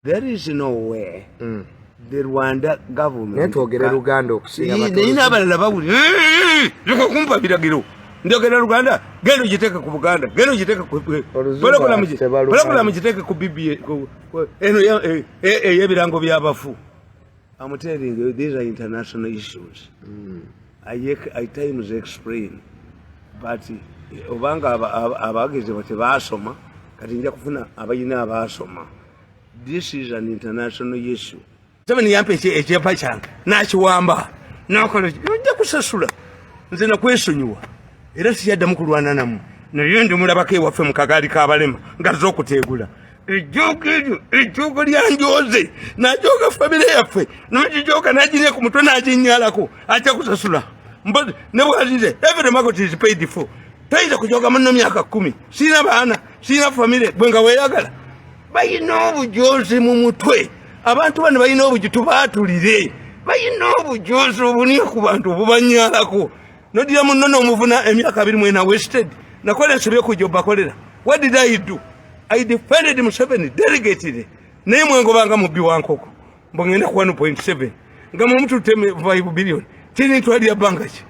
There is no way the Rwanda government. Netwogera Luganda okusinga abatozi. Nina abalala bawuli. Kumpa biragiro. Ndogera Luganda, gendo giteka ku Buganda, gendo giteka ku Bala mugiteka ku BBA eno yebirango byabafu. I'm telling you, these are international issues. I times explain, but obanga abageze bati basoma kati nja kufuna abayina abasoma. This is an international issue. Tabani yampe ekyapa kyange nakiwamba nakola nja kusasula nze nakwesonyiwa era siyaddamu kulwana namu naye ndi mulabako ewaffe mu kagaali k'abalema ngaza okuteegula ejjoogo lyanjoze najoga famire yaffe nagijoga naginya ku mutwe naginyalako ajja kusasula ne bwazize every market is paid for tayinza kujoga munno myaka 10 sina baana sina famire bwe nga weeyagala bayina obujozi mu mutwe abantu bano bayina obujutu baatulire bayina obujozi obuni ku bantu obubanyalako nodira munno n'omuvuna emyaka 2 mwena wasted nakola ensebyo ku job akolera. What did I do? I defended Museveni delegated naye mwengobanga mubbi wankoko mbongenda ku 1.7 nga mu mtu teme 5 billion tini twali ya bangachi.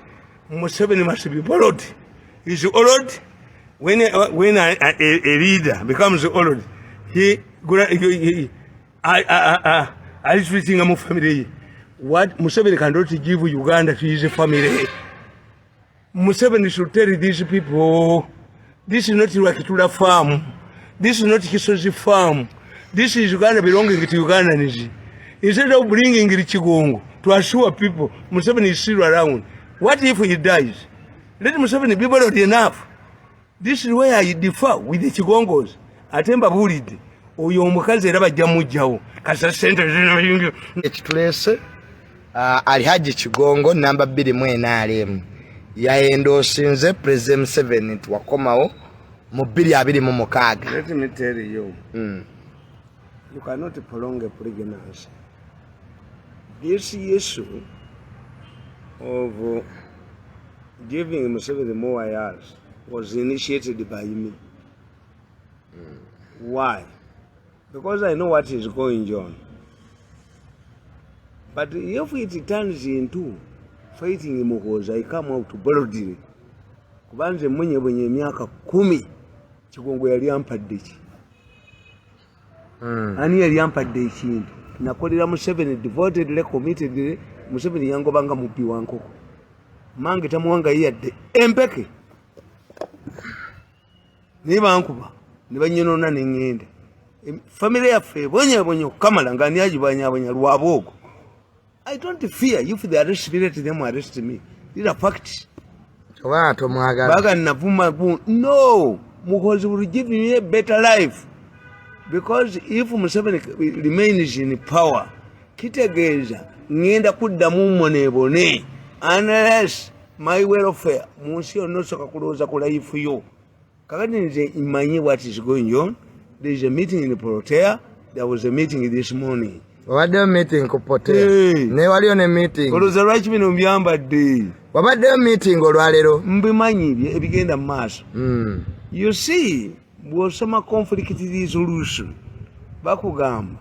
Museveni must be borrowed. Is old when a leader becomes old he I treating a family. What Museveni cannot give Uganda to his family. Museveni should tell these people, this is not Wakitula farm. This is not Kisozi farm. This is Uganda belonging to Ugandans. Instead of bringing the Chigongo to assure people Museveni is still around. What if he dies? Let Museveni be borrowed enough. This is where I differ with the Chigongos. Atemba bulid. Oyo omukazi era bajja mujjawo kasa sente zino ekitulese Alhaji Kigongo namba 2 NRM yaendosinze President Museveni wakomawo mu 2026. Let me tell you, you cannot prolong a pregnancy. This issue of giving Museveni more years was initiated by me. Why? Because I know what is going on. But if it turns into fighting Muhoza, I come out to boldly. Kubanze mwenye miaka 10 Kigongo yali ampadde ki. Ani yali ampadde ekintu. Nakolera Museveni devotedly committedly Museveni yangobanga mubbi wankoko. Mange tamuwanga yadde empeke. Niba ankuba nibanyonona n'engenda. Family yaffe bonye kamala ngani ajibanya lwabogo. I don't fear if they arrest me, let them arrest me. These are facts. Baga navuma no, Muhozi will give me a better life. Because if Museveni remains in power, kitegeza ngenda kuddamu monebone unless my welfare munsi onosoka kuloza ku life yo. Kakati nze imanyi what is going on. There is a meeting in Protea. There was a meeting this morning. Wabadde meeting ku Protea. Ne waliyo ne meeting. Oloza lwaki bino mbyambadde. Wabadde meeting olwalero. Mbimanyi ebigenda mu maaso. You see, bw'osoma conflict resolution bakugamba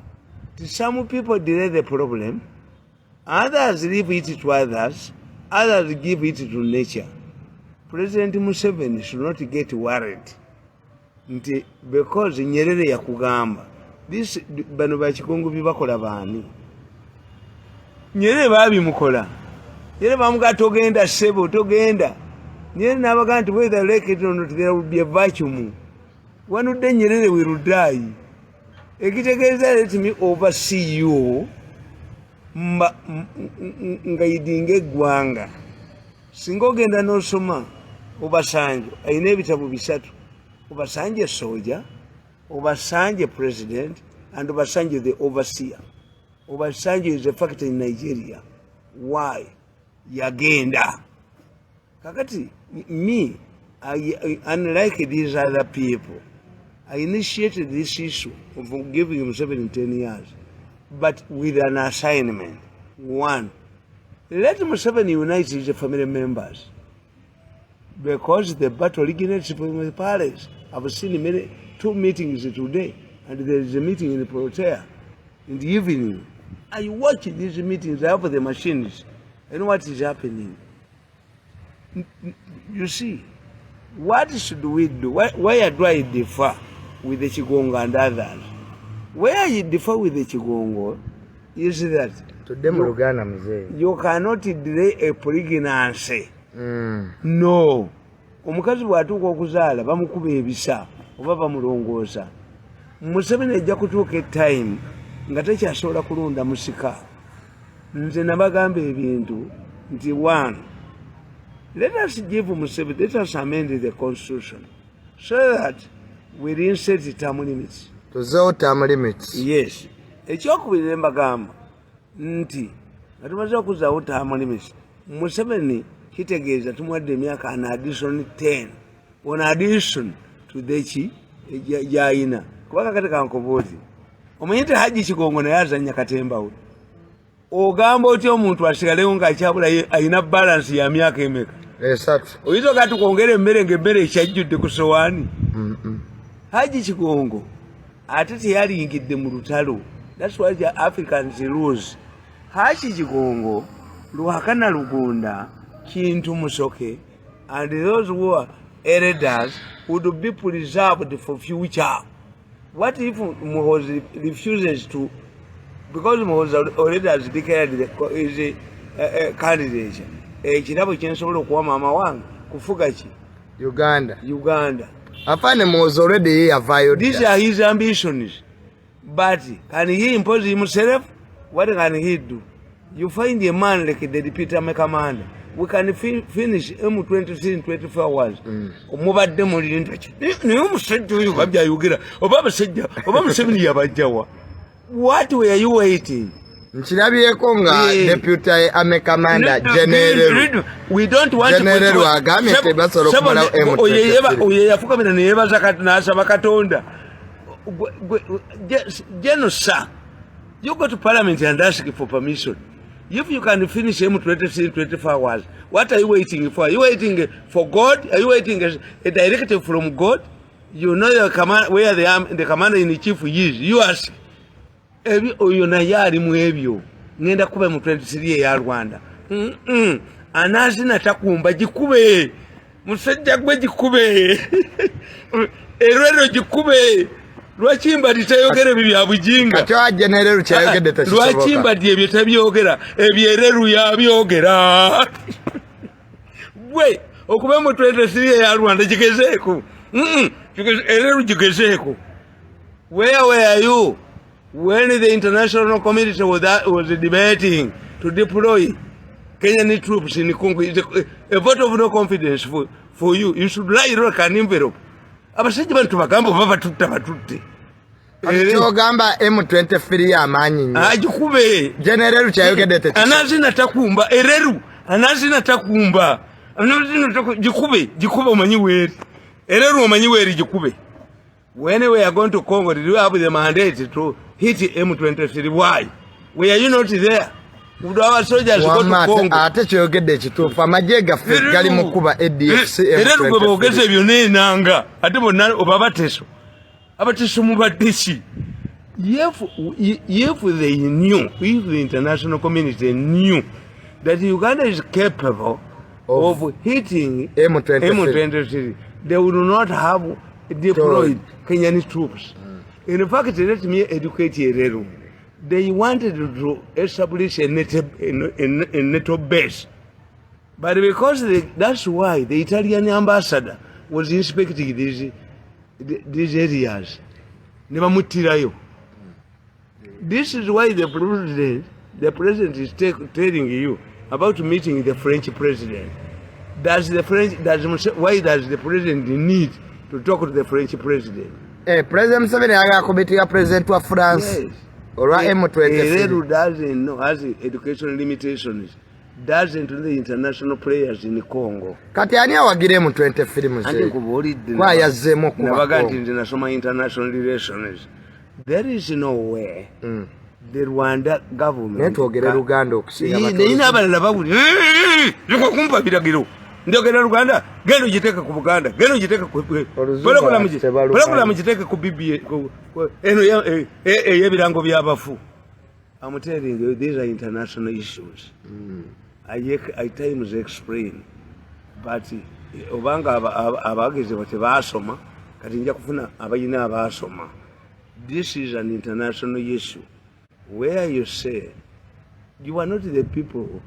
some people delay the problem, others leave it to others, others give it to nature. President Museveni should not get worried. Because Nyerere yakugamba this bano ba Kigongo bibakola baani Nyerere babimukola Nyerere bamuga togenda sebo togenda Nyerere nabaga nti whether like it or not there will be a vacuum wanudde Nyerere will die ekitegeeza let me oversee you nga yidinga eggwanga singa ogenda n'osoma Obasanjo ayina ebitabo 3 Obasanjo soldier, Obasanjo president, and Obasanjo the overseer. Obasanjo is a factor in Nigeria. Why? Yagenda. Kakati, me, unlike these other people, I initiated this issue of giving him 10 years, but with an assignment. 1, let Museveni unite his family members. Because the battle originates from the palace. I've seen 2 meetings today, and there is a meeting in Protea. in the evening. I watch these meetings, I have the machines. I know what is happening. You see, what should we do? Why do I differ with the Chigongo and others? Where you differ with the Chigongo is that you cannot delay a pregnancy. No. Omukazi bwatuuka okuzaala bamukuba ebisa oba bamulongoosa. Museveni ajja kutuuka time nga tekyasobola kulonda musika. Nze nabagamba ebintu nti one, let us give Museveni, let us amend the constitution so that we reinstate the term limits. Tuzeewo term limits. Yes. Ekyokubiri mbagamba nti nga tumaze okuzaawo term limits, Museveni kitegeeza tumuwadde emyaka an addition 10 on addition to the gyayina. Kubanga kati kankobooti omanyi nti Haji Kigongo naye azannya katemba we. Ogamba otya omuntu asigalewo ng'akyabula ayina balance ya myaka emeka? Esatu. Oyinza kati kwongera emmere ng'emmere ekyajjudde ku sowaani? Haji Kigongo ate teyalingidde mu lutalo. That's why the Africans rules. Haji Kigongo, Luhakana Lugunda, Kintu Musoke, and those who are elders would be preserved for future. What if Muhozi refuses to, because Muhozi already has declared is a candidate? Ekirabo kyensobola okuwa maama wange kufuga ki? Uganda. Apane Muhozi already avayodde. These are his ambitions. But can he impose himself? What can he do? You find a man like the deputy commander. We can finish M23 in 24 hours. Omubadde muli ntaki. Naye omusajja oyo babya ayogera. Oba abasajja, oba Museveni yabajjawa. What were you waiting? Nkirabyeko nga deputy commander general. We don't want general agambye tebasobola okumalawo M23. Oyo yafukamira ne yeebaza kati n'asaba Katonda. Genosa, you go to parliament and ask for permission. If you can finish M23 in 24 hours, what are you waiting for? Are you waiting for God? Are you waiting a directive from God? You know your command, where the commander in the chief is. You ask. Oyo na yali mu ebyo. Ngenda kuba mu 23 ya Rwanda. Anazina takumba jikube. Musajja gwe jikube. Erero jikube. Lwachimba ditayogera bibya bujinga. Kati general kyayogedde takisoboka. Lwachimba die bitabyogera ebyereru yabyogera. Gwe okuba mu 23 ya Rwanda jigezeeko. Ereru jigezeeko. Where were you when the international community was debating to deploy Kenyan troops in Congo? A vote of no confidence for you. You should lie like an envelope. Abasajja bantu bagamba baba batutte. Kyogamba M23 amaanyi nnyo. Ajikube. General kyayogedde tete. Anazina takumba ereru. Anazina takumba. Anazina jikube omanyi weri. Ereru omanyi weri jikube. When we are going to Congo, did you have the mandate to hit M23? Why? Were you not there? Would our soldiers go to Congo? Ate kyogedde ekituufu amagye gaffe gali mu kuba ADF. Ereru gwe boogeze byonna enanga. Ate bonna oba abateso. Abateso mubadde ki? If they knew, if the international community knew that Uganda is capable of hitting M23, they would not have deployed Kenyan troops. In fact, let me educate Ereru. They wanted to establish a NATO base. But because that's why the Italian ambassador was inspecting these areas. This is why the president is telling you about meeting the French president. Why does the president need to talk to the French president? President Museveni aga kubitia president wa France. Yes. Or Ereru doesn't know, has education limitations. Doesn't know the international players in Congo. Kati ani awagire mu 23 muzee. Kwa yazemo kuba. Nabagati international relations. There is no way. The Rwanda government. Netwogere Luganda okusinga batoli. Nina abalala baguli. Leko kumpa biragiro. Ndogera Luganda, gendo jiteka ku Buganda, gendo jiteka ku Bala kula mujiteka ku BBA eno yebirango byabafu. I'm telling you, these are international issues. I times explain, but obanga abageze bati basoma kati nja kufuna abayina abasoma. This is an international issue where you say you are not the people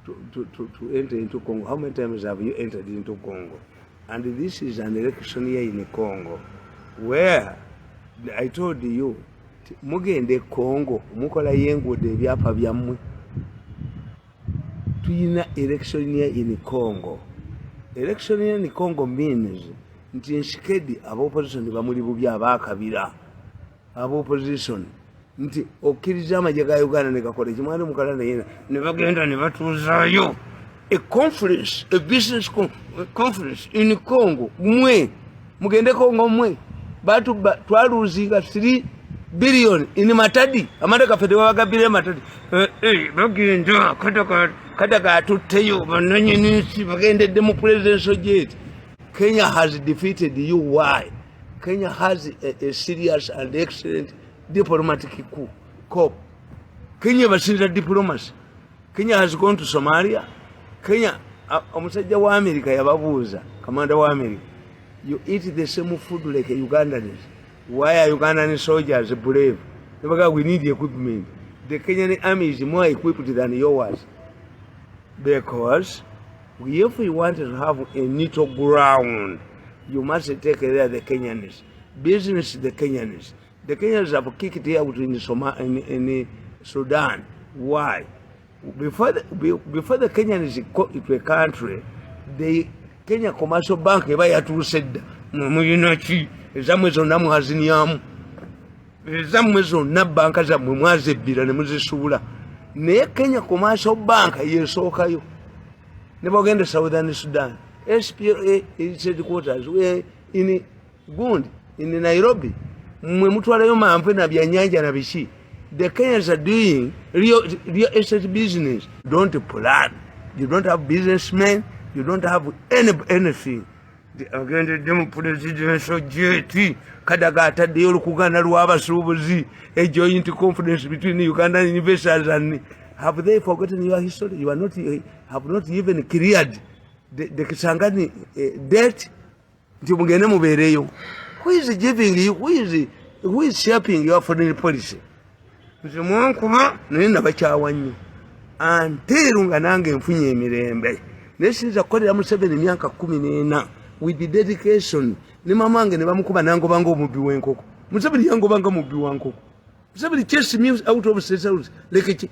to enter into Congo. How many times have you entered into Congo? And this is an election year in Congo where I told you, mugende Congo, mukola yengude ebyapa byammwe. Tuyina election year in Congo. Election year in Congo means nti enshikedi aba opposition bamuli bubi abakabira. Aba opposition nti okiriza amaje ga Uganda ne gakola kimwana mukala ne yena ne bagenda ne batuzayo a conference, a business conference in Congo. Mwe mugende Congo mwe batu twaluzinga 3 billion in Matadi amanda kafete wagabire Matadi bagenda kadaka tuteyo bananye nisi bagende demo presidential jet. Kenya has defeated you. Why? Kenya has a serious and excellent diplomatic corps. Kenya basinza diplomacy. Kenya has gone to Somalia. Kenya omusajja wa America yababuuza commander wa America, you eat the same food like Ugandans. Why are Ugandan soldiers brave? We need the equipment. The Kenyan army is more equipped than yours. Because if we want to have a neutral ground, you must take care of the Kenyans. Business, the Kenyans. The Kenyans have kicked it out in Sudan. Why? Before the Kenyans into a country, the Kenya Commercial Bank said, Muyinachi, Zamwezo Namuhaziniam, Zamwezo Nabanka Zamuaze Bira, Muzisula. Ne Kenya Commercial Bank, Yesokayo. Never again the Southern Sudan. SPA is headquarters. We're in Gund, in Nairobi. Mutwala Mpena Bianyanja na Bishi. The Kenyans are doing real estate business. Don't plan. You don't have businessmen. You don't have anything. Again, the demo presidential JT, Kadagata, the Olukugana Ruaba Subuzi, a joint confidence between Ugandan investors and have they forgotten your history? You are not, have not even cleared the Kisangani debt. Who is giving you? Who is shaping your foreign policy? Mwankuba nenda bachawanyi anterunga nange mfunye emirembe nesiza kodera mu 7 myaka 14 with the dedication ne mamange ne bamukuba nango bango omubi wenkoko musabiri yango banga mubi wankoko musabiri chase me out of sales like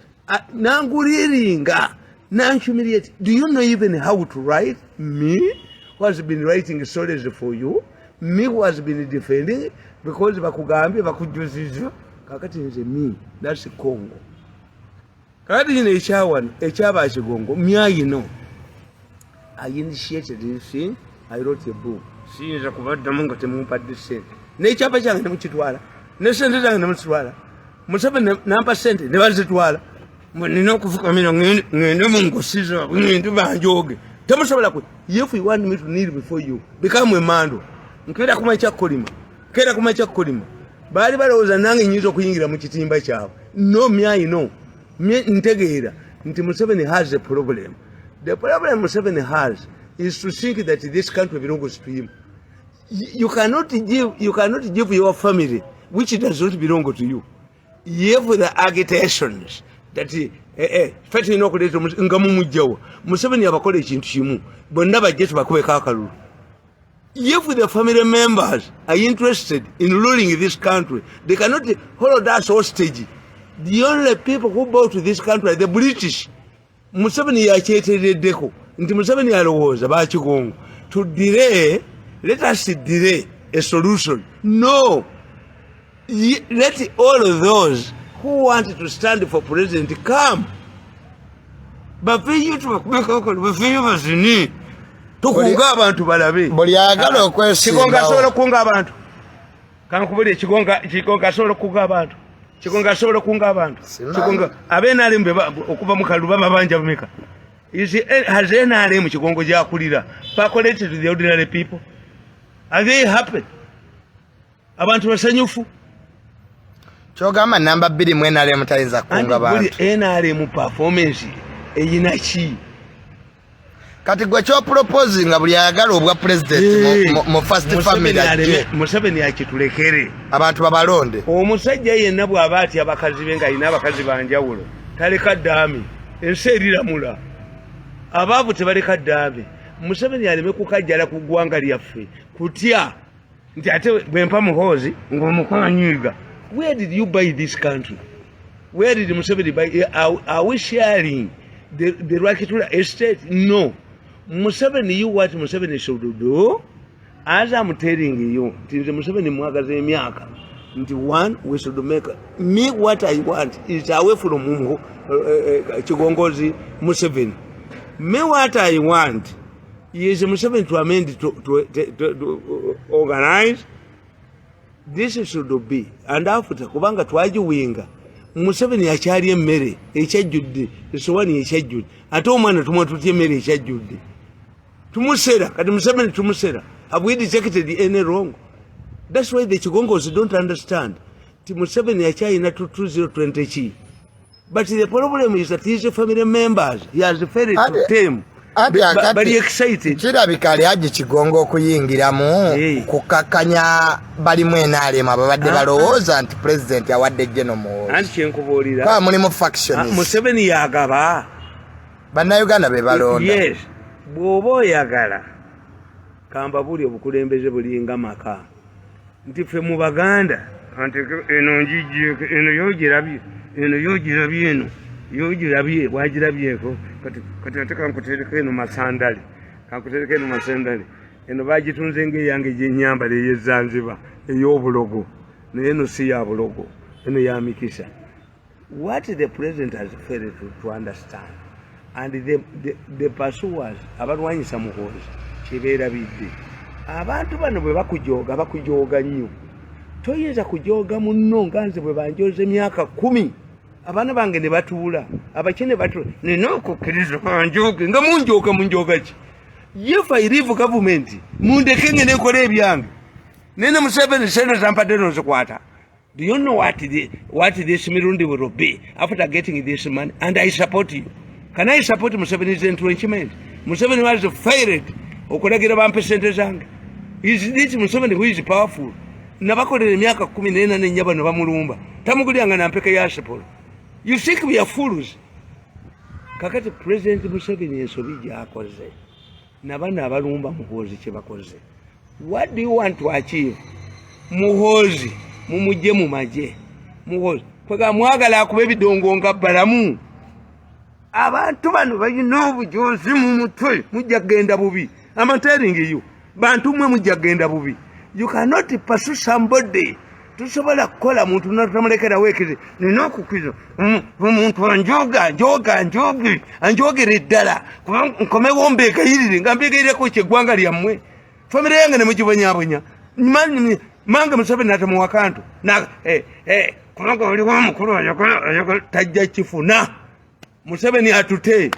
nangu liringa nan humiliate. Do you know even how to write? Me who has been writing stories for you, me who has been defending because bakugambe bakujuzizo. Kakati nze me, that's Congo. Kakati nina echaba chigongo, I initiated this thing, I wrote a book. Sinza kubadda munga temumpadde sente. N'echaba kyange ne mukitwala. Ne sente zange ne mukitwala. Musaba nampa sente ne bazitwala. Nina okufukamira ngende mungosiza, ngende banjoge. Temusobola kwe. If you want me to kneel before you, become a man. Nkera kumacha kolima. Bali balowooza nange nyiza okuyingira mu kitimba kyabwe. No, me ntegeera nti Museveni has a problem. The problem Museveni has is to think that this country belongs to him. You cannot give your family which does not belong to you. You have the agitations that fati inokuleeta nga mumujjawo. Museveni abakola ekintu kimu bonna bajje tubakubeko akalulu. If the family members are interested in ruling this country, they cannot hold us hostage. The only people who bought this country are the British. Museveni yachetereddeko nti Museveni alowooza bakigongo to delay. Let us delay a solution. No, let all of those who want to stand for president come. Bafeyo tubakubeko bafeyo bazini. Tukunga abantu balabe. Buli agala okwesinga. Kigonga sobola kunga abantu. Kankubule kigonga sobola kunga abantu. Kigonga sobola kunga abantu. Kigonga abenali mbe okuva mu kaluba babanja bumeka. Has NRM kigongo gyakulira bakolete to the ordinary people? Are they happy? Abantu basanyufu. Chogama namba 2 mwenale mutayinza kunga bantu. Buli NRM performance eyinachi. Kati gwe kyo propose nga buli ayagala obwa president mu first family aje. Museveni yakitulekere. Abantu babalonde. Omusajja yenna bw'aba ati abakazi be nga alina abakazi banjawulo. Taleka ddaami. Ensi eriramula. Abaavu tebaleka ddaami. Museveni aleme kukajjala ku ggwanga lyaffe. Kutya. Nti ate bwempa muhoozi ng'omukanyiiga. Where did you buy this country? Where did Museveni buy? Are we sharing the Rakitula estate? No. Museveni, you what Museveni should do? As I'm telling you, the Museveni mwagaze emyaka. One, we should make me what I want is away from Chigongozi Museveni. Me what I want is Museveni to amend to organize. This should be. And after kubanga twajiwinga Museveni yakyali emmere ekyajjudde esowani ekyajjudde ate omwana tumwatutya emmere ekyajjudde tumusera kati Museveni tumusera. Have we detected any wrong? That's why the Chigongos don't understand. Museveni yakyalina 2020 chi. But the problem is that his family members, he has referred to them. Very excited. Kirabika ali aje Kigongo okuyingiramu kukakanya bali mwenalema abadde balowooza nti president yawadde General Muhoozi. Anti kyenkubuulira. Kwa mulimu factions. Museveni yagaba. Bannayuganda be balonda. Yes. Bw'oba oyagala kamba buli obukulembeze bulinga maka. Nti ffe mu Baganda anti eno njijje eno yogirabye eno yogirabye eno yogirabye wagirabyeko kati nataka nkutereka eno masandali kankutereka eno masandali eno bagitunze ng'eyange gy'ennyambala ey'Ezanzibar ey'obulogo naye eno si ya bulogo eno ya mikisa. What the president has failed to understand and the pursuers abalwanyisa Muhoozi kibeerabidde abantu bano bwe bakujooga nnyo toyinza kujooga munno nga nze bwe banjooza emyaka 10 abaana bange ne batuula abakene batuula nina okukkiriza banjooge nga munjooga ki. If I leave government mundeke ngene nkola ebyange nene Museveni sente zampadde nozikwata. Do you know what this Mirundi will be after getting this money? And I support you. Can I support Museveni's entrenchment? Museveni was failed okulagira bampe sente zange. Is this Museveni who is powerful? Nabakolera emyaka 14 n'ennyaba ne bamulumba tamugulyanga nampeka ya support. You think we are fools? Kakati President Museveni ensobi gy'akoze nabana abalumba Muhoozi kye bakoze. What do you want to achieve? Muhoozi mumujje mu maje. Muhoozi kwega mwagala akuba ebidongo nga balamu. Abantu bano balina obujozi mu mutwe mujja genda bubi. I'm telling you, bantu mwe mujja genda bubi. You cannot pursue somebody. Tusobola kukola muntu natamulekera wekeze nina okukwiza omuntu anjogere ddala nkomewo mbeegayirire nga mbeegayireko kyeggwanga lyammwe famire yange ne mugibonyabonya mange Museveni natamu wakantu kubanga oliwo omukulu ayagala tajja kifuna. Museveni atute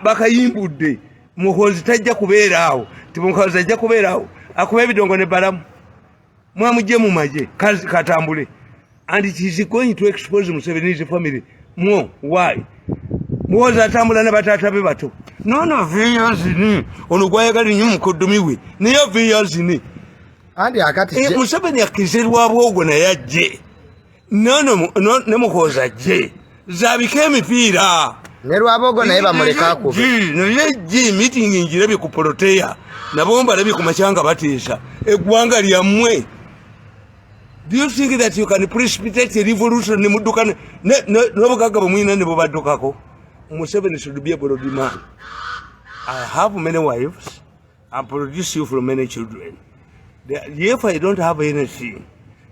bakayimbudde Muhoozi tajja kubeera awo Muhoozi ajja kubeera awo akuba ebidongo ne balamu mwamujje mu maje katambule. And it is going to expose Museveni's family more. Why? Muhoozi atambula ne bataata be bato nono viyozi ni ono gwayagala nnyo mukoddomi we naye viyozi ni andi akati Museveni akizerwa bwogwo naye ajje nono ne Muhoozi ajje zabika emipiira ne lwabogo naye bamuleka akuba naye jje meeting njirabye ku Poroteya nabo mbalabye ku makyanga bateesa eggwanga lyammwe. Do you think that you can precipitate a revolution ne mudduka n'obugagga bwemuyina ne bubaddukako? Museveni should be a broad man. I have many wives and produce you from many children. If I don't have anything,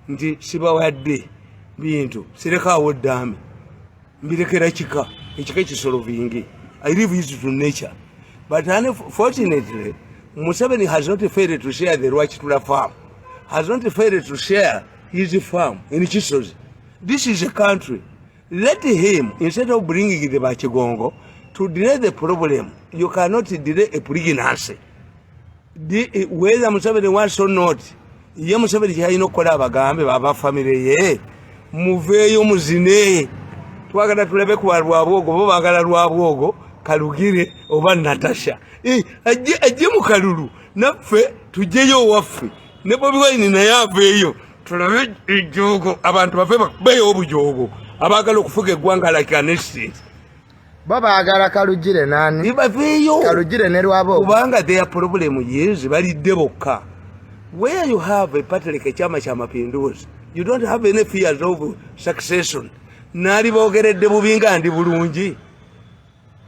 nti sibawadde bintu sirekaawo ddaami mbirekera kika ekika ekisolovingi. I leave it to nature. But unfortunately, Museveni has not failed to share the Rwachitula farm, has not failed to share his farm in Chisozi. This is a country. Let him, instead of bringing the Bachigongo, to delay the problem, you cannot delay a pregnancy. Whether Museveni wants or not, ye Museveni chayino kola abagambe baba family ye muveeyo muzine twagala tulabe ku Lwabwogo bo bagala Lwabwogo Kalugire oba Natasha ajje mu kalulu naffe tujjeyo waffe ne Bobi Wine naye aveeyo tulabe ejjoogo abantu baffe bakubeeyo obujoogo abagala okufuga eggwanga like an estate babaagala Kalugire nani baveeyo Kalugire ne Lwabwogo kubanga their problem is balidde bokka. Where you have a party like Chama Cha Mapinduzi, you don't have any fears of succession. Nali bogeredde bubinga ndi bulungi.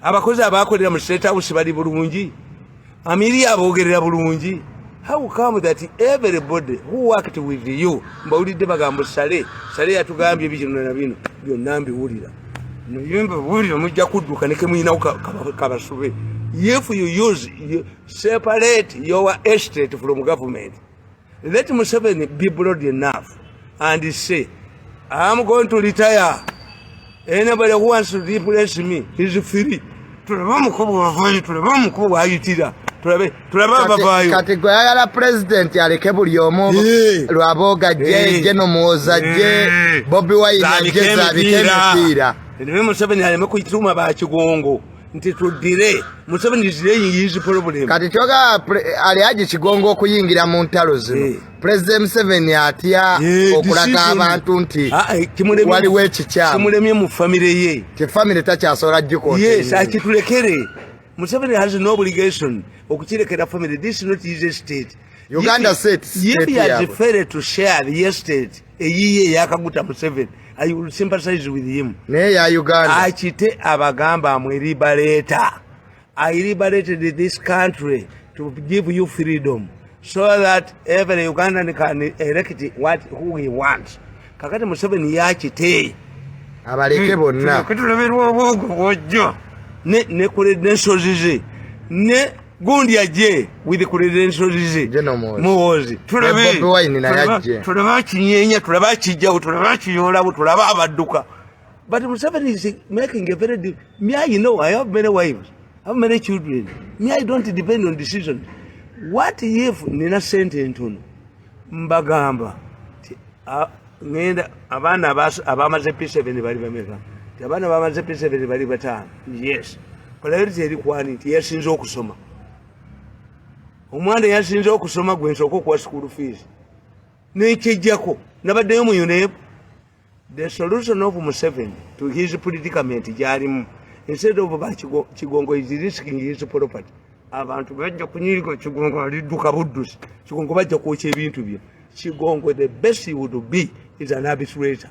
Abakozi abakolera mu State House bali bulungi. Amiri abogerera bulungi. How come that everybody who worked with you, mbawulidde bagambo Sale yatugambye bino na bino byonna mbiwulira. Muyimba wulira mujja kudduka ne kemuyina kabasube. If you separate your estate from government, let Museveni be broad enough and say, I'm going to retire. Anybody who wants to replace me is free. Kati gwe ayagala president aleke buli omu Lwabwogo ajje Geno Muhoozi ajje Bobi Wine ajje zabike emipiira. Museveni aleme kuyituma ba Kigongo nti tuddire. Museveni is laying his problem. Kati kyoga ali aje Kigongo okuyingira mu ntalo zino. President Museveni atya okulaga abantu nti waliwo ekikyamu. Kimulemye mu family ye. Family takyasobola jjiko. Yes, akitulekere. Museveni has no obligation okukirekera family. This is not his state. Uganda state. If he has failed to share the estate eyiye yakaguta Museveni, I will sympathize with him. Ne ya Uganda. Achite abagamba amweribaleta. I liberated this country to give you freedom so that every Ugandan can elect who he wants. Kakati Museveni yachite. Abaleke bonna. Ne credentials ne gundi aje with the credentials Muhoozi tulaba kinyenya tulaba kijjawo tulaba kiyolawo tulaba abadduka. But Museveni is making a very me, I know I have many wives, I have many children. Me, I don't depend on decisions. What if nina sente entono mbagamba ngenda abaana abamaze P7 bali bameka abana bamaze P7 bali batano. Yes, priority eri kwani nti yasinze okusoma. Omwana yasinze okusoma gwensoko kwa school fees nekijjako nabaddeyo mu UNEP. The solution of Museveni to his predicament gyalimu, instead of Kigongo is risking his property, abantu bajja kunyirika Kigongo alidduka buddusi. Kigongo bajja kwokya ebintu bye. Kigongo, the best he would be is an arbitrator.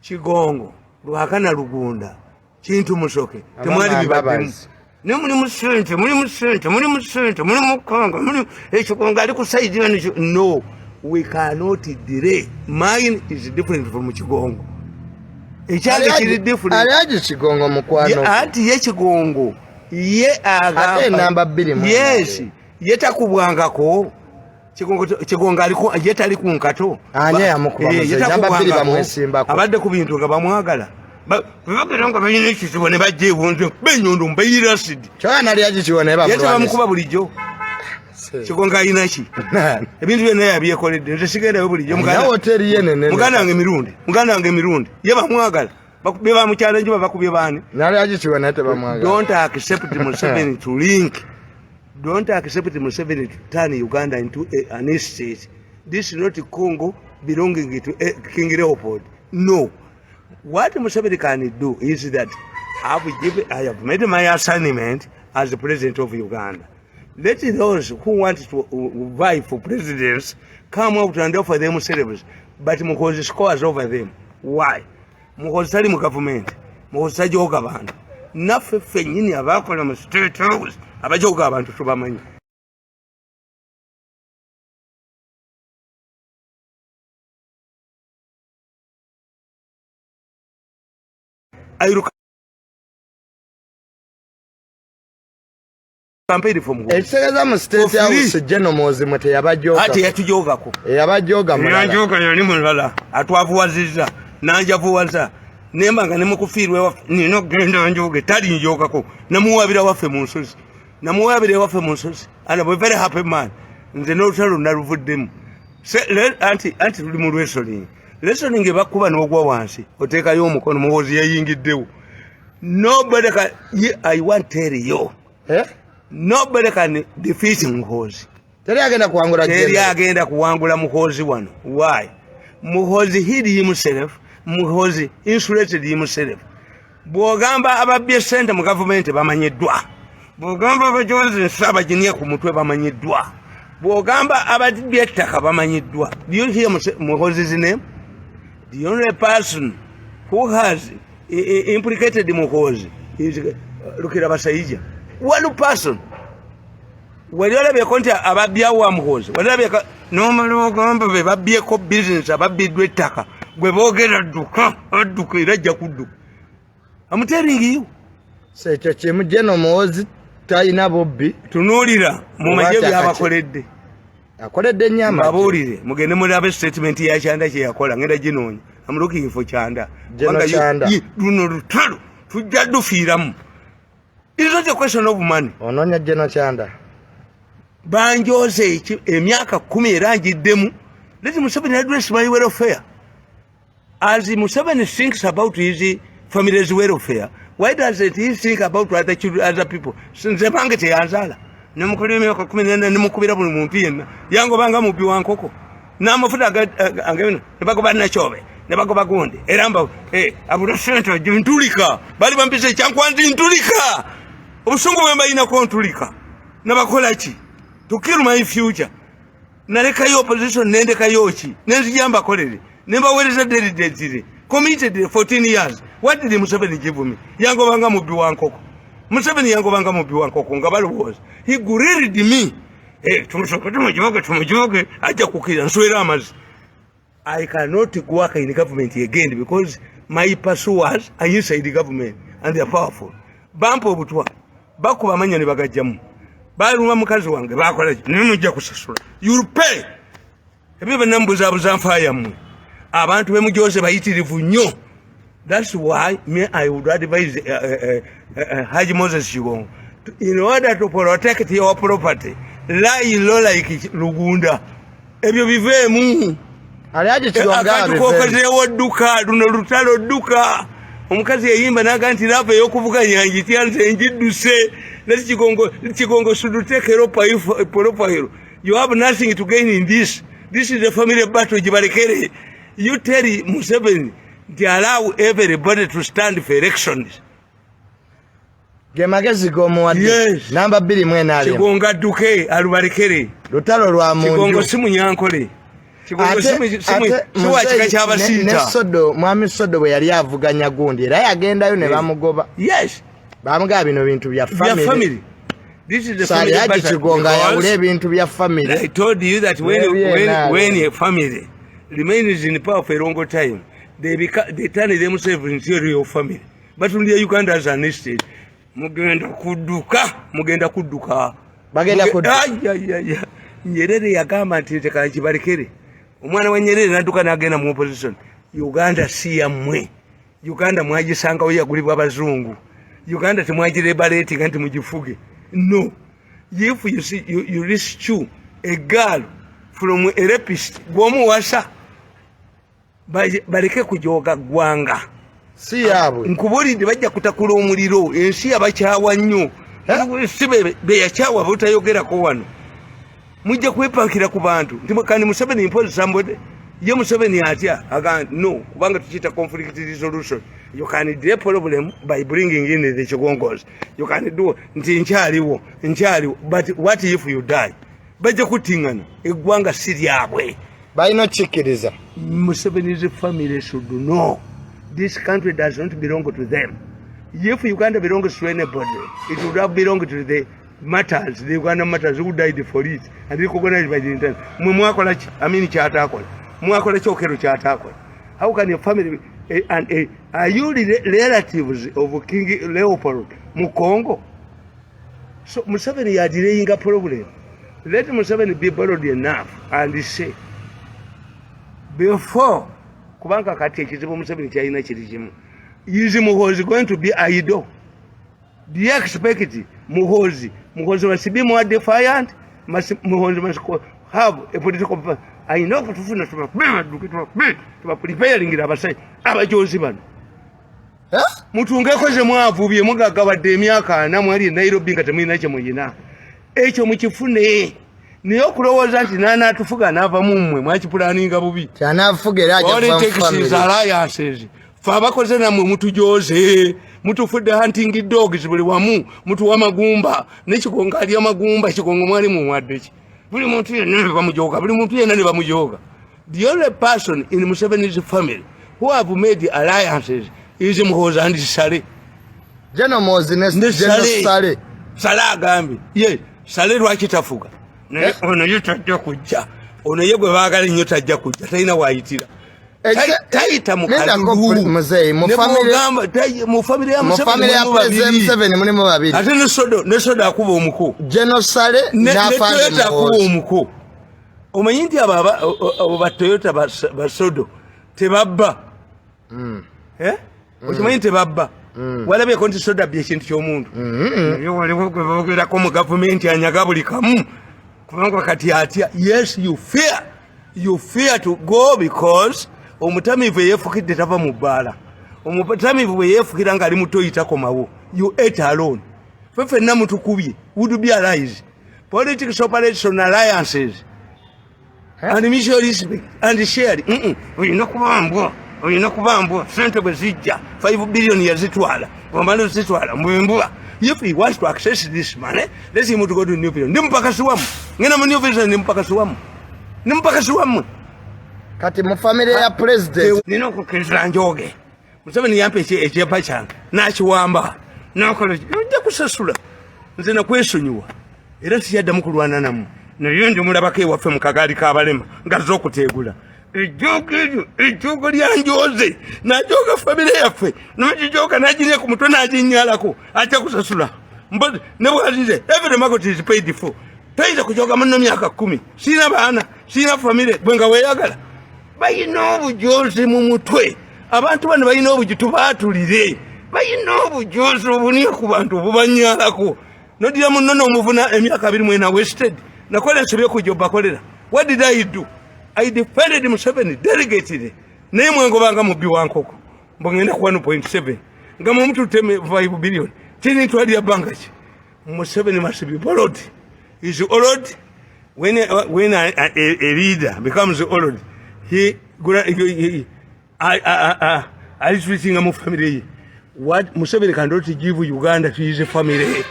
Kigongo Lwakana Lugunda Kintu Musoke temwali bibademu ne muli musente muli mukanga muli Kigongo ali kusaidia. No, we cannot delay. Mine is different from Kigongo. Ekyali kiri different. Ali Kigongo mukwano. Anti ye Kigongo ye aga ate namba 2. Yes, yetakubwangako. Kigongo aliko yetali ku nkato. Anye yamukuba namba 2 bamwesimbako. Abadde ku bintu nga bamwagala. Babagera nga bayina ekizibu ne bajje ebunze benyondo mbayira acid. Kyana ali agikiwona bamulwa. Yeta bamukuba bulijjo. Kigongo ayina ki? Ebintu byonna yabyekoledde. Nze sigenda bulijjo muganda. Na hoteli yenene. Muganda wange Mirundi. Ye bamwagala. Bakubye ba mukyala njo bakubye bani. Nali agikiwona ate bamwagala. Don't accept Museveni to link. Don't accept Museveni to turn Uganda into an estate. This is not Congo belonging to King Leopold. No. What Museveni can do is that I have made my assignment as the president of Uganda. Let those who want to vie for presidents come out and offer themselves, but Muhoozi scores over them. Why? Muhoozi tali mu government. Muhoozi tajoga abantu. Naffe ffennyini abakola mu State House abajoga abantu tubamanyi. Ekitegeeza mu State House Geno Muhoozi mwete yabajoga. Ate yatujogako. Yabajoga mulala. Najoga yali mulala. Atwavuwazizza. Nanjavuwaza. Nemba nga nemukufiirwe waffe. Nino genda njoge. Tali njogako. Namuwabira waffe mu nsozi. Namuwabira waffe mu nsozi. And I'm a very happy man. Nze n'olutalo naluvuddemu. Anti tuli mu lwesolingi. lesson nge bakuba n'ogwa wansi oteekayo omukono muhozi yayingiddewo. Nobody can, I want to tell you, nobody can defeat Muhozi. Teri agenda kuwangula Muhozi wano. Why? Muhozi hid himself, Muhozi insulated himself. Bwogamba ababye sente mu government bamanyiddwa. Bwogamba abajozi nsaba jinia ku mutwe bamanyiddwa. Bwogamba ababye ettaka bamanyiddwa. Do you hear Muhozi's name? The only person who has implicated Muhozi is Lukira Basayija. One person. Wali olabye konti ababya wa Muhozi. Wali olabye normally ogamba be babye ko business ababiddwe ettaka. Gwe boogera adduka era ajja kudduka. I'm telling you. Sekyo kimu General Muhozi talina bobbi. Tunuulira mu majebi abakoledde. Akoledde nyama. Babuulire mugende mulabe statement ya Kyanda kye yakola ngenda ginoonya. I'm looking for Kyanda. Luno lutalo tujja dufiiramu. It is not a question of money. Ononya General Kyanda. Banjoze emyaka 10 erangiddemu. Let Museveni address my welfare. As Museveni thinks about his family's welfare, why doesn't he think about other children, other people? Since Mangete Azala. Namukulime okukumina nemukubira buli muntu yenna. Yango banga mubi wankoko. Namafuta angabino nebagoba na chobe. Nebagoba gonde. Eramba Avude center ntulika. Bali bampise kyankwanzi ntulika. Obusungu bwemba ina ko ntulika. Nabakola ki? To kill my future. Naleka yo opposition nende kayochi. Nenzijamba kolere. Nembawereza delegate. Committed 14 years. What did Museveni give me? Yango banga mubi wankoko. Museveni yango banga mubi wankoko ngabalo was. He grilled me. Tumujoge aja kukira nswera amazi. I cannot work in the government again because my pursuers are inside the government and they are powerful. Bampo butwa. Bakuba manya ne bagajjamu. Baluma mukazi wange bakola nimujja kusasula. You'll pay. Ebibe nambuza abuzanfaya mu. Abantu bemujose bayitirivu nnyo. That's why I would advise Haji Moses Chigongo, in order to protect your property, lie low like Lugunda. Ebyo bivemu. Aliaje Chigonga bivemu. Duka, luno lutalo duka. Omukazi yayimba naganti lava yokuvuga nyanji tianze njiduse. Let Chigongo should take a profile. You have nothing to gain in this. This is the family battle Jibarekere. You tell Museveni to allow everybody to stand for elections. Gemagezi gomo yes. Namba 2 mwena ali. Chigonga duke alubarekere. Lutalo lwa munju. Chigongo simu nyankole. Chigongo simu wachika chabasinta. Ne sodo mwami sodo bwe yali avuganya gundi era yagendayo ne bamugoba. Yes. Bamuga bino bintu bya family. This is the family battle. Chigonga yawule bintu bya family. I told you that when a family remains in power for a long time, they turn themselves into real family. But when Uganda as an estate, mugenda kuduka. Bagenda kuduka. Nyerere yagamba nti tekala kibarekere. Omwana wa Nyerere naduka nagenda mu opposition. Uganda si yamwe. Uganda mwagisanga oyagulibwa abazungu. Uganda temwagirebaleti nti mugifuge. No. If you see you rescue a girl from a rapist, gwomuwasa baleke kujoga gwanga. Si yabwe. Nkubulidde bajja kutakula omuliro ensi abakyawa nnyo. Sibe beyakyawa butayogerako wano. Mujja kwepankira ku bantu. Ntimukani Museveni impose somebody. Ye Museveni atya aga no kubanga tuchita conflict resolution. You can deal problem by bringing in the Chigongos. You can do nchaliwo. But what if you die? Bajja kutingana eggwanga siryabwe. Bayino chikiriza. Museveni's family should know this country does not belong to them. If Uganda belongs to anybody, it would have belonged to the matters, the Uganda matters who died for it and recognized by the intent. Mwakola amini chatakola. Mwakola chokero chatakola. How can your family and are you relatives of King Leopold Mukongo? So Museveni are delaying a problem. Let Museveni be bold enough and say before kubanga kati ekizibu Museveni kyalina kiri kimu. Is Muhozi going to be idle? Do you expect Muhozi must be more defiant? Muhozi must have a political ayina okutufuna tuba preparingira abasajja abajozi bano mutungeko ze mwavubye mugagabadde emyaka 4 mwali Nairobi nga temulina kye muyina ekyo mukifune niyo okulowooza nti n'anaatufuga n'ava mu mmwe mwakipulaninga bubi kyanafuga era alliances fe abakoze nammwe mutujoze mutufudde hunting dogs buli wamu mutuwa magumba n'ekigongo ali amagumba ekigongo mwali mumwaddeki buli muntu yenna ne bamujoga buli muntu yenna ne bamujoga the only person in Museveni's family who have made alliances is Muhoozi and Sale General Muhoozi ne Sale Sale agambe ye Sale lwaki tafuga ono yotajja kujja ono ye gwe baagala nnyo tajja kujja talina waayitira tayita mu kalulu mu family ya Museveni mulimu babiri ate ne soda akuba omuko General Sale n'afaanyi akuba omuko omanyi nti abo ba Toyota ba sodo tebabba okimanyi tebabba walabyeko nti soda bye ekintu ky'omuntu naye waliwo gwe boogerako mu gavumenti anyaga buli kamu kubanga kati atya yes you fear to go because omutamivu yeefukidde tava mu bbaala omutamivu bwe yeefukira nga ali mutoyitako mawo you ate alone fenna mutukubye would be allies politics operation alliances and mutual respect and sharing olina kubambwa sente bwe zijja 5 billion yazitwala wamala zitwala mbwembwa if he wants to access this money let's him to go to New Zealand nimpakasi wamu ngena mu New Zealand nimpakasi wamu kati mu family ya president nino okukiriza njoge Museveni yampa ekyepa kyange n'akiwamba n'akola nja kusasula nze nakwesonyiwa era siyaddamu kulwana namu naye ndi mulabako ewaffe mu kagaali k'abalema ngazze okuteegula ejjoogo lyanjoze n'ajooga famire yaffe n'agijoga n'aginya ku mutwe n'aginnyalako ajja kusasula ne bwazize every market is paid for tayinza kujooga munno myaka 10 sirina baana sirina famire bwe nga weeyagala bayina obujozi mu mutwe abantu bano bayina obuji tubaatulire bayina obujozi obuniya ku bantu obubanyalako nodira munno n'omuvuna emyaka 24 wasted nakola ensobi okujja bakolera what did I do? I defended Museveni delegated naye mwengobanga mubbi wankoko mbongenda ku 1.7 nga mu mtu teme 5 billion chini twali ya banka ki Museveni must be borrowed is old when a leader becomes old he I switching a family what Museveni cannot give Uganda to his family.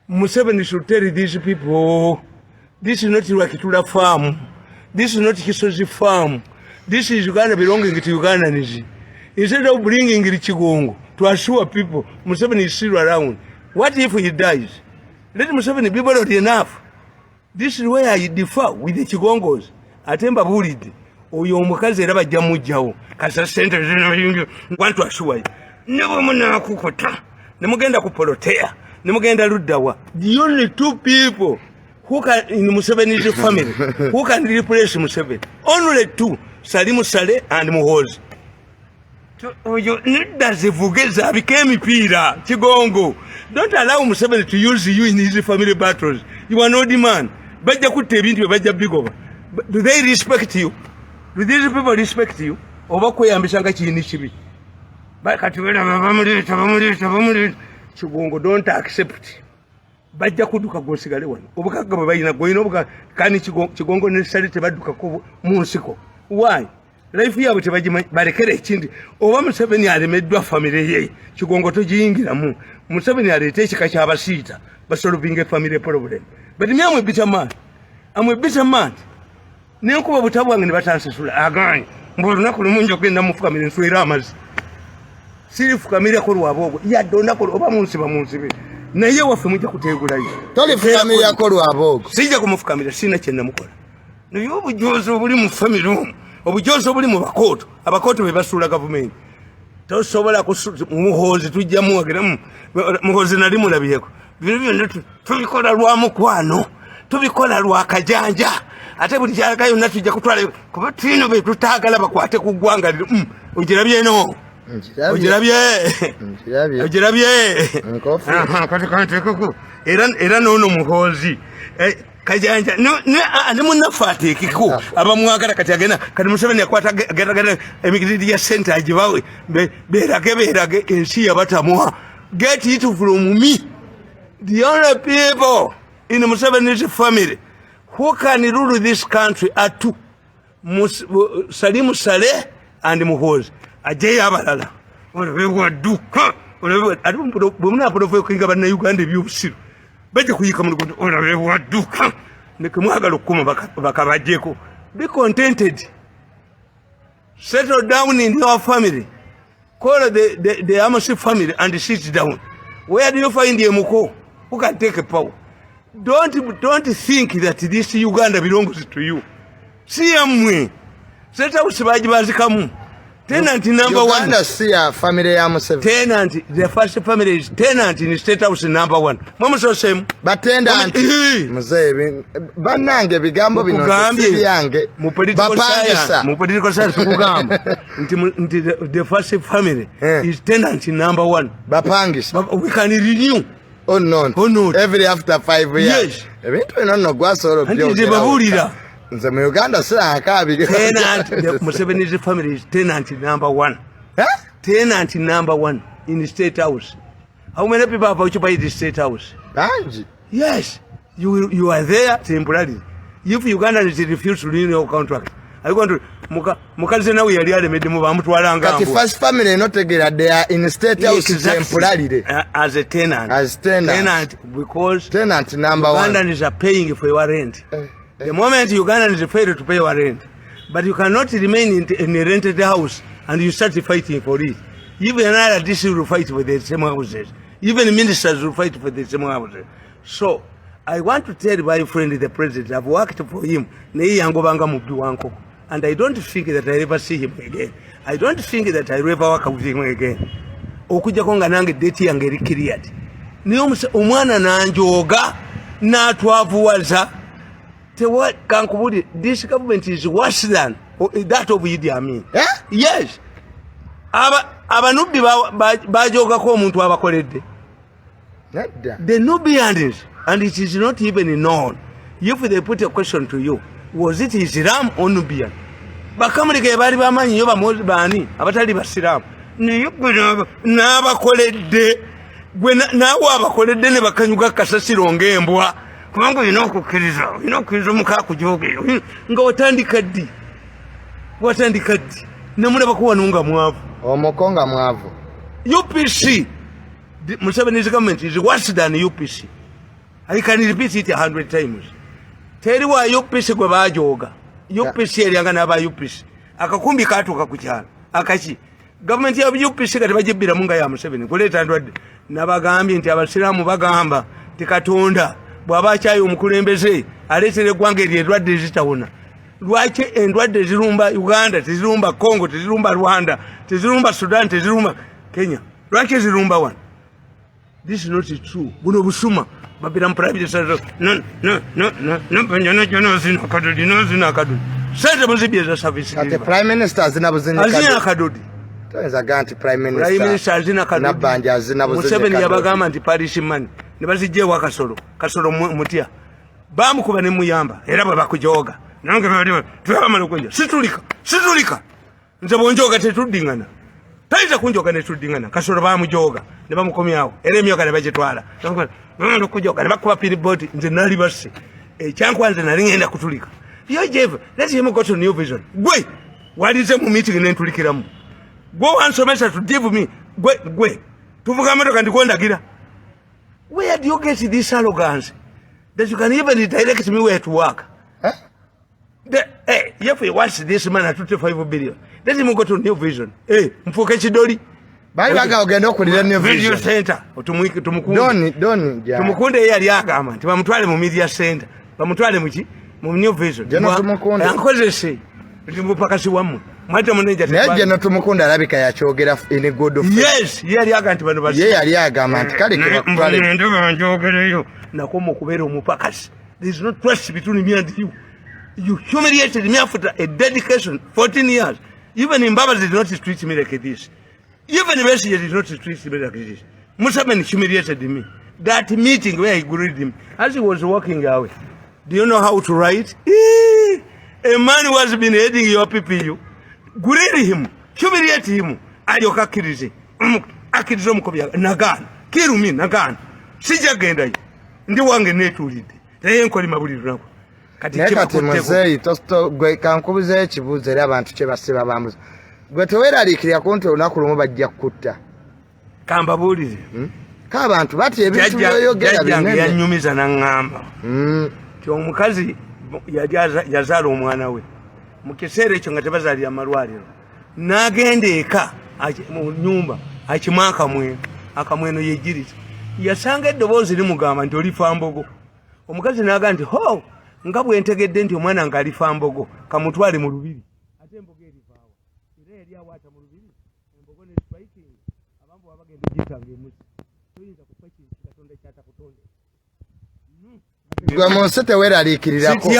Museveni should tell these people this is not Rakitula farm. This is not Kisozi farm. This is Uganda belonging to Ugandans. Instead of bringing the Chigongo to assure people Museveni is still around, what if he dies? Let Museveni be borrowed enough. This is where I differ with the Chigongos. Atemba bulid. Oyo omukazi era bajja mujjawo. Kasa sente zino want to assure you. Never muna kukota. Nemugenda kupolotea. Nemugenda luddawa. The only 2 people who can in Museveni's family who can replace Museveni. Only 2, Salimu Sale and Muhoozi. Vugeza became Pira, Chigongo. Don't allow Museveni to use you in his family battles. You are not the man. Baja kutebintu baja bigoba. Do they respect you? Do these people respect you? Obakwe ambishanga chini chibi. Kati wena bamuleta. Chigongo don't accept. Bajja kuduka gosigale wano obukaga bayina goyina obuka kani Chigongo ne Sale tebaduka ko munsiko. Why? Life yabo tebajimanyi balekere ekindi oba Museveni alemeddwa family ye Chigongo tojiyingiramu Museveni alete ekika ky'abasiita basolvinge family problem but me amwe bitter man nenkuba butabu wange ne batansasula aganye mbolunaku lumunjo genda mu family nswera amazi siri family ko lwabo yadonda ko oba munsibe naye waffe mujja kuteegulayo toli family yako lwabo sijja kumufukamira sina kyenna mukola naye obujozi obuli mu family obujozi obuli mu bakooto abakooto be basuula gavumenti tosobola Muhoozi tujja muwagera Muhoozi nali mulabyeko bino byonna tubikola lwa mukwano tubikola lwa kajanja ate buli kyalaga yonna tujja kutwala kuba tino be tutaagala bakwate ku ggwanga ogirabye no ogirabye kati era noono Muhoozi kajanja ne munafate kiko abamwagala kati agena kati Museveni akwata gera emigiridi ya center ajibawe berage ensi yabatamwa. Get it from me. The only people in Museveni's family who can rule this country are two, Salim Saleh and Muhozi. Ajay abalala olabebwa duka olabebwa bumuna profo kinga bana Uganda byusiru baje kuyika mu Uganda olabebwa duka nekimwagala okuma bakabajeko. Be contented, settle down in your family, call the Amasi family and sit down. Where do you find Yemuko who can take a power? Don't think that this Uganda belongs to you. See amwe set out sibaji bazikamu. Tenant number one. Uganda see a family Museveni. Tenant, the first family is tenant in state house number one. Mama so same. But tenant Museveni banange bigambo bino yange mu political science kugamba nti the first family is tenant number one. Bapangisa. We can renew. Oh no. Every after 5 years. Yes. Ebintu eno gwasoro byo. Ndi babulira. Nze mu Uganda sira akabi. Tenant, the Museveni's family is tenant number one. Tenant number one in the state house. How many people have occupied the state house? Banji. Yes. You are there temporarily. If Uganda refuse to renew your contract, are you going to Mukaze now we are there made mu bamutwala ngambo. But the first family not together, they are in the state house temporarily. As a tenant. As tenant. Because tenant number one. Ugandans are paying for your rent. The moment Ugandans fail to pay your rent, but you cannot remain in a rented house and you start fighting for it. Even another district will fight for the same houses. Even ministers will fight for the same houses. So, I want to tell my friend, the president, I've worked for him, and I don't think that I ever see him again. I don't think that I ever work with him again. Okuja konga nange date yange rikiriati. Niyo umwana nanjoga na twavuwaza. What Kankubudi, this government is worse than that of Idi Amin. Yes. Abanubi bajoga ko omuntu abakoledde. The Nubians, and it is not even known. If they put a question to you, was it Islam or Nubian? Bakamulike bali bamanyi yo bamozi bani abatali basiramu. Niyo n'abakoledde gwe nawo abakoledde ne bakanyuga kasasiro ngembwa. Kumango inokukiriza muka kujoge nga watandika ddi namulaba ko wanunga mwavu omukonga mwavu. UPC Museveni's government is worse than UPC. I can repeat it 100 times. Teri wa UPC gwe bajoga UPC erianga n'aba UPC akakumbi katuka ku kyalo akachi government ya UPC kati bajibira munga ya Museveni kuleeta ndwadde nabagambye nti abasiramu bagamba tikatonda bwaba kyayo omukulembeze aleetere eggwanga ery'endwadde ezitawona. Lwaki endwadde zirumba Uganda, tezirumba Congo, tezirumba Rwanda, tezirumba Sudan, tezirumba Kenya? Lwaki zirumba wano? This is not true. Buno busuma babira mu private sector. No zina kadodi sente muzibye za service. Kati prime minister azina buzinyi kadodi. Taweza ganti prime minister azina kadodi. Nabanja azina buzinyi kadodi. Museveni yabagamba nti parish money nebazijje wa kasolo mutya bamukuba ne muyamba era baba kujoga nange bali twamala kunja situlika nze bonjoga tetudingana taita kunjoga ne tudingana kasolo bamujoga ne bamukomyawo era emyoga ne bagitwala nange kujoga ne bakuba piliboti nze nali basse ekyankwanze nali ngenda kutulika yo Jeff let him go to new vision gwe walize mu meeting ne ntulikiramu gwe wansomesa to give me gwe tuvuga motoka ndikondagira. Where do you get this arrogance that you can even direct me where to work? If you watch this man at 25 billion, let him go to new vision. Mfuke chidoli. Bayibaga ogenda okulira new vision center. Doni. Tumukunde yali agamba nti bamutwale mu media center. Bamutwale muki mu new vision. Jeno tumukunde. Ankozese. Mpakasi wamu. Mwate muneja tibali. Jeno tumukunde alabika yakyogera in good of. Yes, yali agamba nti bano basi. Ye yali agamba nti kale kebakutwale. Ndo banjogereyo. Nakomo kubeera omupakasi. There is no trust between me and you. You humiliated me after a dedication, 14 years. Even in Baba did not treat me like this. Even the Messi did not treat me like this. Museveni humiliated me. That meeting where I greeted him, as he was walking away, Do you know how to write? A man who has been heading your PPU. Grill him. Humiliate him. Ayoka kirize. Akirizo mukobya. Nagan. Kirumi nagan. Sija genda yi. Ndi wange netulide. Naye nkoli mabuliro nako. Kati muzeyi tosto gwe kankubuze ekibuuzo era abantu kye basiba bambuza. Gwe teweeraliikirira ku nti olunaku lumu bajja kukutta. Kambabuulire. K'abantu bati ebintu byoyogera binene. Yanyumiza n'aŋŋamba. Ti omukazi yazaala omwana we. Mu kiseera ekyo nga tebazaalira amalwaliro. N'agenda eka mu nnyumba akimu akamweno yejjiriza. Yasanga eddoboozi limugamba nti oli Fambogo. Omukazi n'agamba nti ho nga bwe ntegedde nti omwana nga ali Fambogo kamutwale mu lubiri. Ate embogo erivaawa. Era yali awaata mu lubiri. Embogo ne spiking. Abantu babagenda ogitanga emusi. Toyinza kufa kintu Katonda kyatakutonde. Gwe munsi teweeraliikirirako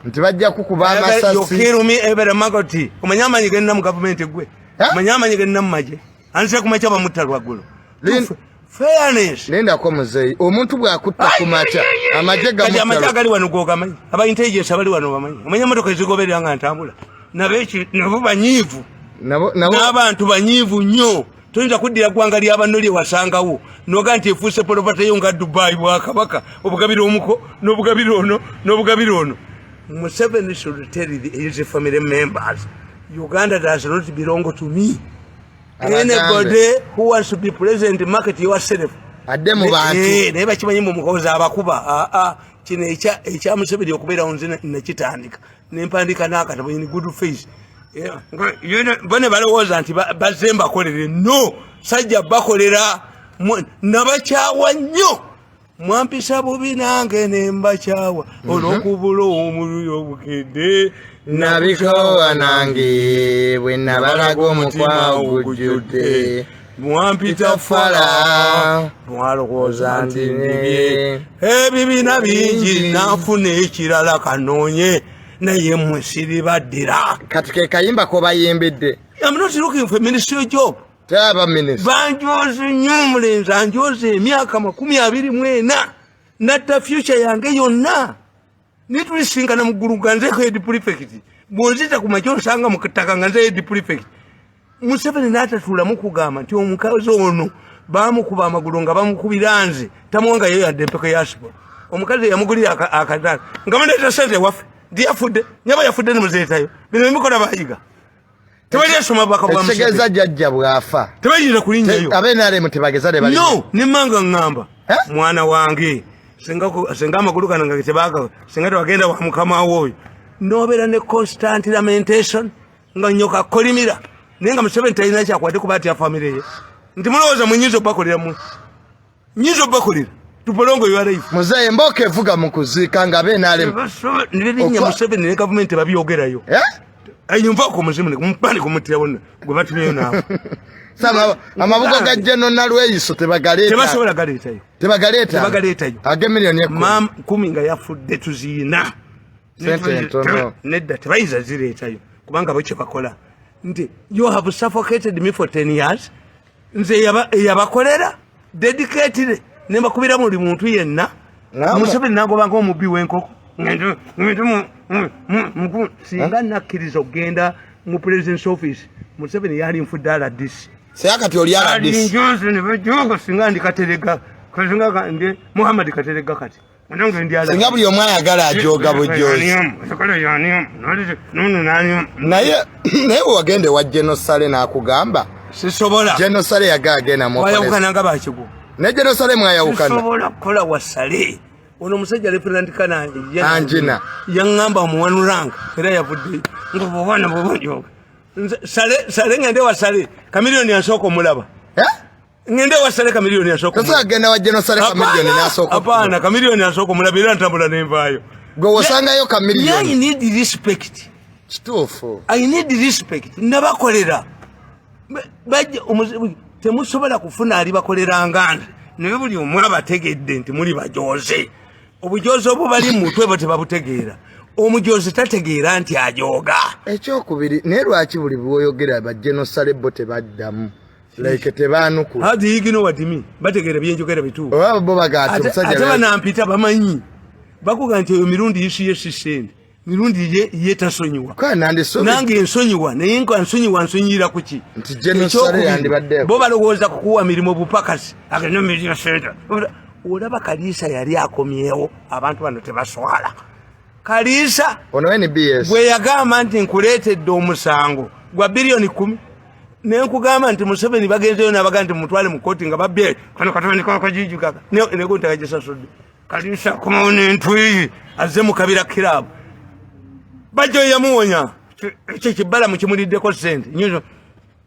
nti bajja kukuba amasasi. Yokirumi ebere magoti. Omanya amanyi genda mu gavumenti gwe. Omanya amanyi genda mu maje. Anse kumacha bamutta lwaggulu. Fairness. Nendako muzeyi. Omuntu bw'akutta ku macha amaje gamutta. Amaje agali wano gogamanyi. Aba intelligence abali wano bamanyi. Omanya motoka ezigoberera nga ntambula. Nabo banyiivu. N'abantu banyiivu nnyo. Toyinza kuddira ggwanga ly'abannoli wasangawo noga nti efuuse polopateyo nga Dubai bwakabaka obugabira omuko n'obugabira ono. Museveni should tell his family members, Uganda does not belong to me. Anybody who wants to be president, market yourself. Adde mu bantu. Naye bakimanyi mu mukozi abakuba. Kino ekya Museveni okubeerawo nze nakitandika. Nempandika n'akatabo in good face. Bone balowooza nti bazze mbakolere. No, sajja bakolera nabakyawa nnyo. Mwampisa bubi nange ne mbakyawa olw'okubula omuluyi obukedde nabikowa nange bwe nabalaga omutima ogujjudde mwampita fala mwalowooza nti nibye ebibiina bingi nanfuna ekirala kanoonye naye mmwe siribaddira. Kati ke kayimba ko bayimbidde. I'm not looking for ministerial job. Taba minister. Banjoze nyumulenzi anjoze emyaka 24 natta future yange yonna. Nitulisingana mu ggulu nga nze head prefect. Bw'onzita ku makyo nsanga mu ttaka nga nze head prefect. Museveni n'atatuula mu kugamba nti omukazi ono baamukuba amagulu nga bamukubira nze tamuwanga yeyo yadde empeko yasibo. Omukazi yamugulira akadala nga muleeta sente waffe. Ndiafudde nyaba yafudde ne muzeetayo bino bimikola bayiga tewali asoma baka bwa msege tegeza jajja bwafa tebayira kulinjayo abenale mutebageza de bali no nimanga ngamba mwana wange senga amakulu kana nga tebaga senga twagenda wa mukama woyo nobera ne constant lamentation nga nyoka kolimira nenga Museveni tayina kyakwate kubati ya family ye ndi mulowooza munyizo bakolera mu nyizo bakolera tupolongo you alive muzaye mboke evuga mu kuzika nga benale nilinya Museveni ne government babyogerayo ayumva ko muzimu mpani ko mutira wonna gwe batuliyo nawo sama amabugo ga jeno nalweyiso tebasobola tebagaleta age million ye mam 10 nga yafudde tuzina sente ntono nedda tebayiza zireetayo kubanga bwe bakola nti you have suffocated me for 10 years nze yabakolera dedicated nemba kubira muri muntu yenna Museveni nagobanga omubbi w'enkoko singa nakkiriza okugenda mu president's office Museveni yali nfudde aladisi sayakati oli aladisi singa ndi Katerega kazinga ndi Muhammad Katerega kati singa buli omwe ayagala ajoga bujozi naye wagende wa Genosale n'akugamba sisobola Genosale yagagenda mu wayawukananga bakigo ne Genosale mwayawukana sisobola kukola wasale ono musajja Lieutenant Colonel Anjina yangamba omuwanuranga era yavudde ngobwana bobonjoga sale ngende wasale kamiliyoni yasooka omulaba ngende wasale kamiliyoni yasooka kasa agenda wa Genosale kamiliyoni yasooka apana kamiliyoni yasooka omulaba era ntambula nenvaayo gwe wasangayo kamiliyoni I need respect kituufu I need respect nabakolera bajja temusobola kufuna ali bakolera ngande naye buli omwe abategedde nti muli bajoze obujoze obo bali mutwe bo tebabutegeera omujoze tategeera nti ajoga ekyokubiri naye lwaki buli bwoyogera ba Genosale bo tebaddamu like tebanuku hadi yigino wadimi bategeera byenjogera bituufu bo bagati musajja ate banampita bamanyi bakuga nti Mirundi yishiye sisende Mirundi ye tasonyiwa nange ensonyiwa naye nko nsonyira kuki nti genocide yandibadde bo balowooza kukuwa mirimo bupakasi ageno media center olaba Kalisa yali akomyewo abantu bano tebaswala Kalisa ono NBS bwe yagamba nti nkuleetedde omusango gwa bilioni 10 nenkugamba nti Museveni bagenzeyo nabaga nti mutwale mu koti nga babye kano katoni kwa jiju kaka nego ntakajisasudde Kalisa komone ntwi azze mu kabira kirabu Bajo yamuwonya ekyo kibala mukimuliddeko sente nyo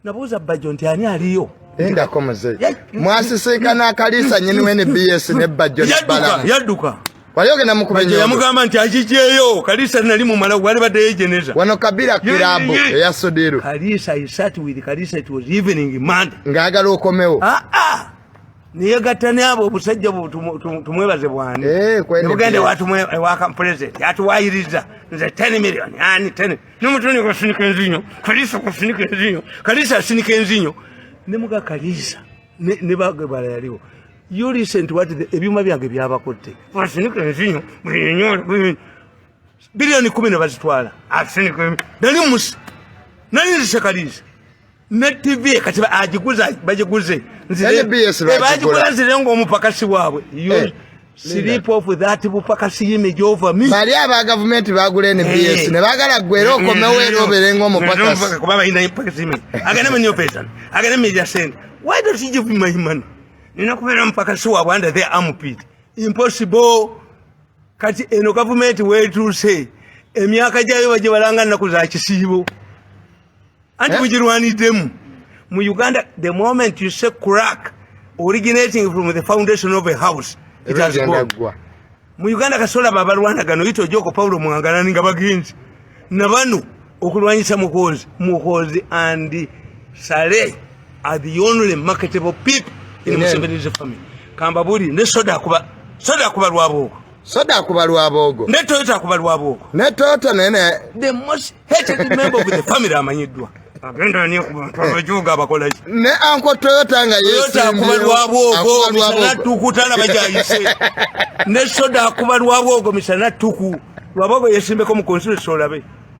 nabuuza Bajo nti ani aliyo enda komaze mwasisikana Kalisa nyini wene BS ne Bajo bala yadduka waliyogenda mukubenya yamugamba nti ajijeyo Kalisa nali mu mala wali badde jeneza wano kabira kirabu ya Sodiru Kalisa I sat with Kalisa it was evening Monday ngagala okomewo niye gatane abo obusajja tumwebaze bwani nibugende watu waka president atuwayiriza nze 10 million ani 10 n'umutuni ko sinika enzinyo Kalisa ko sinika enzinyo Kalisa sinika enzinyo nemuga Kalisa ne bagabala yaliwo you listen to what ebyuma byange byabakotte sinika enzinyo bulinyo bilioni 10 bazitwala asinika nali nzi Kalisa ne TV kati ajiguza bajiguze nzire bajiguza zirengo omupakasi waabwe sleep off that bupakasi image over me bali aba government bagule NBS ne bagala gwero komewero berengo omupakasi kubaba ina impakasi image agane menyo pesa agane media send why don't you give me my money ninakubera mpakasi waabwe under their armpit impossible kati eno government wetu say emyaka jayo baje balanga nakuza kisibo and kujirwani them mu Uganda the moment you say crack originating from the foundation of a house it has gone mu Uganda kasola baba Rwanda gano ito joko Paulo Mwangala ninga baginzi nabanu okulwanyisa mukozi and Sale are the only marketable people in Museveni's family kamba buli ne soda kuba lwaboko ne Toyota kuba lwaboko ne Toyota nene the most hated member of the family amanyidwa agenda ni kubajuga bakola ne anko Toyota nga Toyota kuba lwaboko misana tukutala bajayise ne soda kuba lwaboko misana tuku lwaboko yesimbeko mu constitution olabe